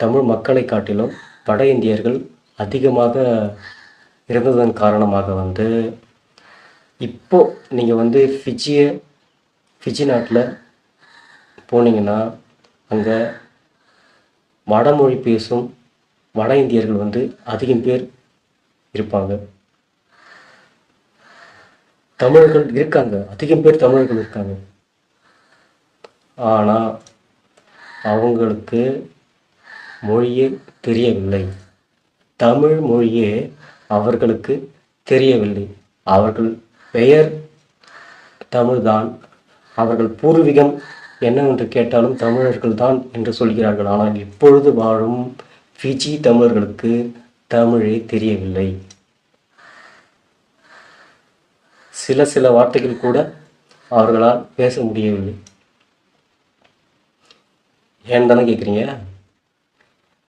தமிழ் மக்களை காட்டிலும் வட இந்தியர்கள் அதிகமாக இருந்ததன் காரணமாக இப்போ நீங்கள் ஃபிஜி நாட்டில் போனீங்கன்னா அங்கே வடமொழி பேசும் வட இந்தியர்கள் அதிகம் பேர் இருப்பாங்க. தமிழர்கள் இருக்காங்க, அதிகம் பேர் தமிழர்கள் இருக்காங்க. ஆனால் அவங்களுக்கு மொழியே தெரியவில்லை. தமிழ் மொழியே அவர்களுக்கு தெரியவில்லை. அவர்கள் பெயர் தமிழ்தான், அவர்கள் பூர்வீகம் என்னவென்று கேட்டாலும் தமிழர்கள் தான் என்று சொல்கிறார்கள். ஆனால் இப்பொழுது வாழும் ஃபிஜி தமிழர்களுக்கு தமிழே தெரியவில்லை. சில வார்த்தைகள் கூட அவர்களால் பேச முடியவில்லை. ஏன்னு தானே கேட்குறீங்க?